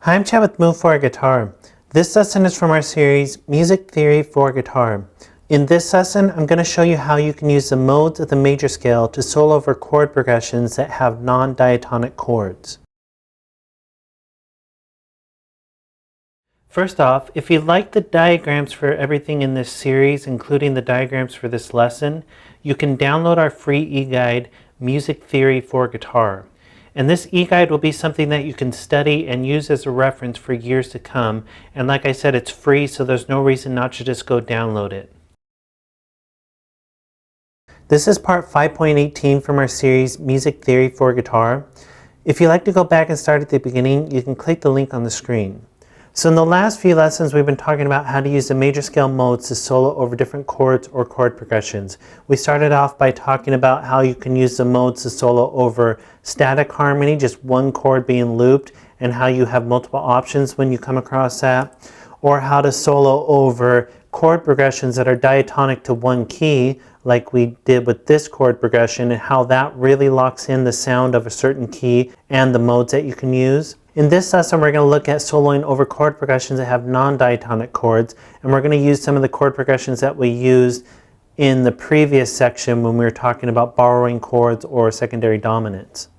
Hi, I'm Chad with Move for Guitar. This lesson is from our series, Music Theory for Guitar. In this lesson, I'm going to show you how you can use the modes of the major scale to solo over chord progressions that have non-diatonic chords. First off, if you like the diagrams for everything in this series, including the diagrams for this lesson, you can download our free e-guide, Music Theory for Guitar. And this e-guide will be something that you can study and use as a reference for years to come. And like I said, it's free, so there's no reason not to just go download it. This is part 5.18 from our series, Music Theory for Guitar. If you'd like to go back and start at the beginning, you can click the link on the screen. So in the last few lessons, we've been talking about how to use the major scale modes to solo over different chords or chord progressions. We started off by talking about how you can use the modes to solo over static harmony, just one chord being looped, and how you have multiple options when you come across that, or how to solo over chord progressions that are diatonic to one key, like we did with this chord progression, and how that really locks in the sound of a certain key and the modes that you can use. In this lesson, we're going to look at soloing over chord progressions that have non-diatonic chords, and we're going to use some of the chord progressions that we used in the previous section when we were talking about borrowing chords or secondary dominants.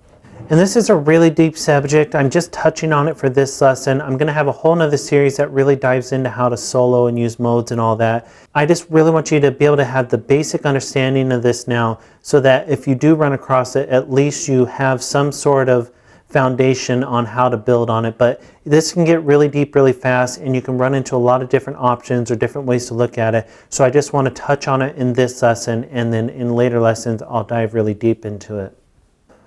And this is a really deep subject. I'm just touching on it for this lesson. I'm going to have a whole nother series that really dives into how to solo and use modes and all that. I just really want you to be able to have the basic understanding of this now, so that if you do run across it, at least you have some sort of foundation on how to build on it. But this can get really deep really fast, and you can run into a lot of different options or different ways to look at it. So I just want to touch on it in this lesson, and then in later lessons I'll dive really deep into it.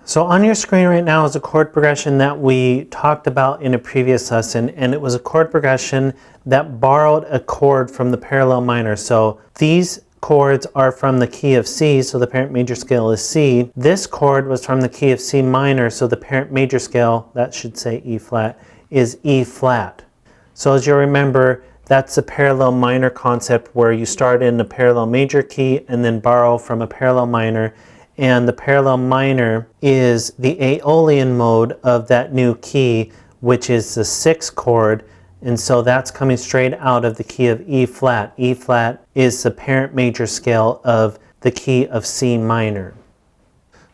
So on your screen right now is a chord progression that we talked about in a previous lesson, and it was a chord progression that borrowed a chord from the parallel minor. So these chords are from the key of C, so the parent major scale is C. This chord was from the key of C minor, so the parent major scale, that should say E flat, is E flat. So as you remember, that's the parallel minor concept, where you start in a parallel major key and then borrow from a parallel minor. And the parallel minor is the Aeolian mode of that new key, which is the sixth chord. And so that's coming straight out of the key of E flat. E flat is the parent major scale of the key of C minor.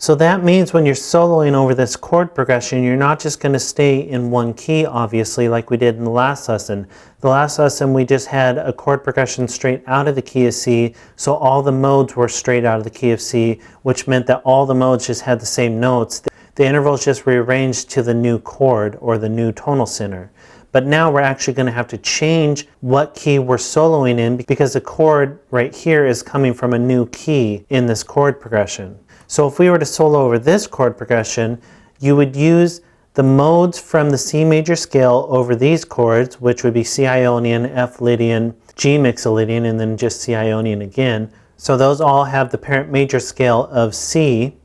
So that means when you're soloing over this chord progression, you're not just going to stay in one key, obviously, like we did in the last lesson. The last lesson we just had a chord progression straight out of the key of C, so all the modes were straight out of the key of C, which meant that all the modes just had the same notes. The intervals just rearranged to the new chord or the new tonal center. But now we're actually going to have to change what key we're soloing in, because the chord right here is coming from a new key in this chord progression. So if we were to solo over this chord progression, you would use the modes from the C major scale over these chords, which would be C Ionian, F Lydian, G Mixolydian, and then just C Ionian again. So those all have the parent major scale of C.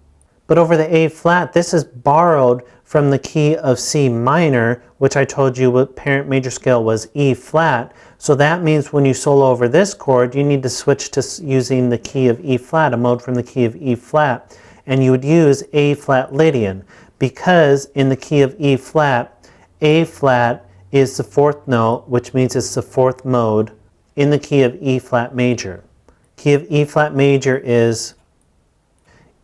But over the A flat, this is borrowed from the key of C minor, which I told you what parent major scale was E flat. So that means when you solo over this chord, you need to switch to using the key of E flat, a mode from the key of E flat. And you would use A flat Lydian, because in the key of E flat, A flat is the fourth note, which means it's the fourth mode in the key of E flat major. Key of E flat major is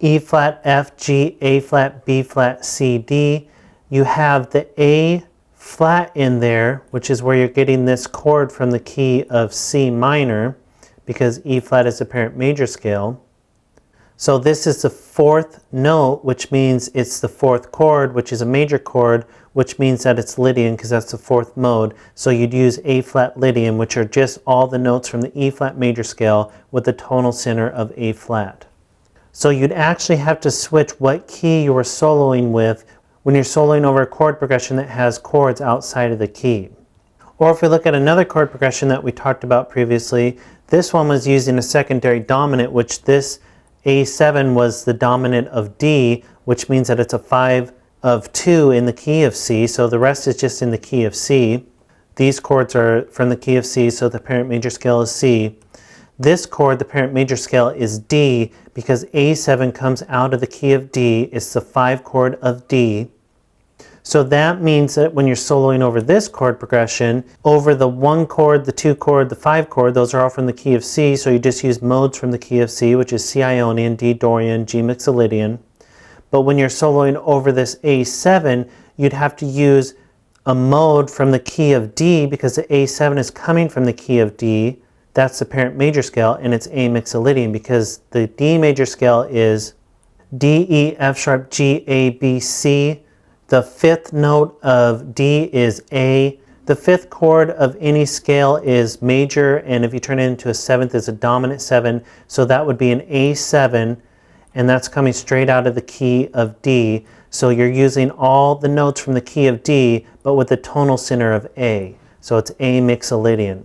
E flat, F, G, A flat, B flat, C, D. You have the A flat in there, which is where you're getting this chord from the key of C minor, because E flat is the parent major scale. So this is the fourth note, which means it's the fourth chord, which is a major chord, which means that it's Lydian, because that's the fourth mode. So you'd use A flat Lydian, which are just all the notes from the E flat major scale with the tonal center of A flat. So you'd actually have to switch what key you were soloing with when you're soloing over a chord progression that has chords outside of the key. Or if we look at another chord progression that we talked about previously, this one was using a secondary dominant, which this A7 was the dominant of D, which means that it's a 5 of 2 in the key of C, so the rest is just in the key of C. These chords are from the key of C, so the parent major scale is C. This chord, the parent major scale, is D, because A7 comes out of the key of D. It's the 5 chord of D. So that means that when you're soloing over this chord progression, over the 1 chord, the 2 chord, the 5 chord, those are all from the key of C, so you just use modes from the key of C, which is C Ionian, D Dorian, G Mixolydian. But when you're soloing over this A7, you'd have to use a mode from the key of D, because the A7 is coming from the key of D. That's the parent major scale, and it's A Mixolydian, because the D major scale is D, E, F sharp, G, A, B, C. The 5th note of D is A. The 5th chord of any scale is major, and if you turn it into a 7th, it's a dominant 7. So that would be an A7, and that's coming straight out of the key of D. So you're using all the notes from the key of D, but with the tonal center of A. So it's A Mixolydian.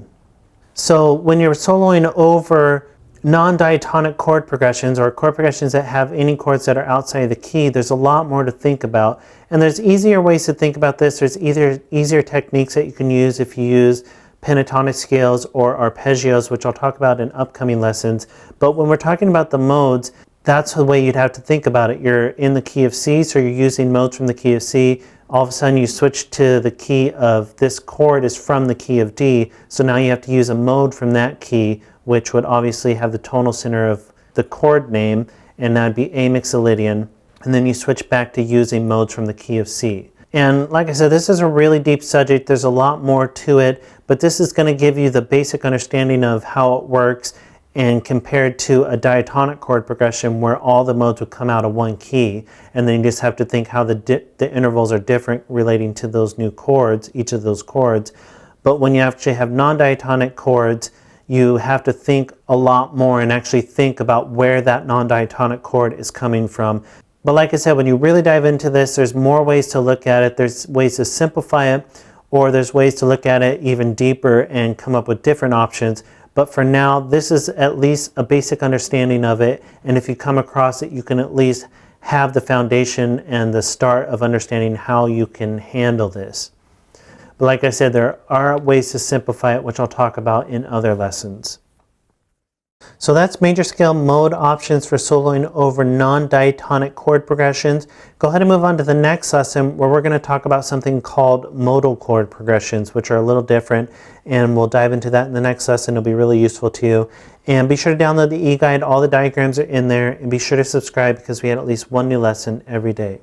So when you're soloing over non-diatonic chord progressions, or chord progressions that have any chords that are outside of the key, there's a lot more to think about. And there's easier ways to think about this. There's either easier techniques that you can use if you use pentatonic scales or arpeggios, which I'll talk about in upcoming lessons. But when we're talking about the modes, that's the way you'd have to think about it. You're in the key of C, so you're using modes from the key of C. All of a sudden you switch to the key of this chord is from the key of D, so now you have to use a mode from that key, which would obviously have the tonal center of the chord name, and that would be A Mixolydian. And then you switch back to using modes from the key of C. And like I said, this is a really deep subject. There's a lot more to it, but this is going to give you the basic understanding of how it works, and compared to a diatonic chord progression where all the modes would come out of one key, and then you just have to think how the intervals are different relating to those new chords, each of those chords. But when you actually have non-diatonic chords, you have to think a lot more and actually think about where that non-diatonic chord is coming from. But like I said, when you really dive into this, there's more ways to look at it. There's ways to simplify it, or there's ways to look at it even deeper and come up with different options. But for now, this is at least a basic understanding of it, and if you come across it, you can at least have the foundation and the start of understanding how you can handle this. But like I said, there are ways to simplify it, which I'll talk about in other lessons. So that's major scale mode options for soloing over non-diatonic chord progressions. Go ahead and move on to the next lesson, where we're going to talk about something called modal chord progressions, which are a little different, and we'll dive into that in the next lesson. It'll be really useful to you. And be sure to download the e-guide. All the diagrams are in there, and be sure to subscribe, because we had at least one new lesson every day.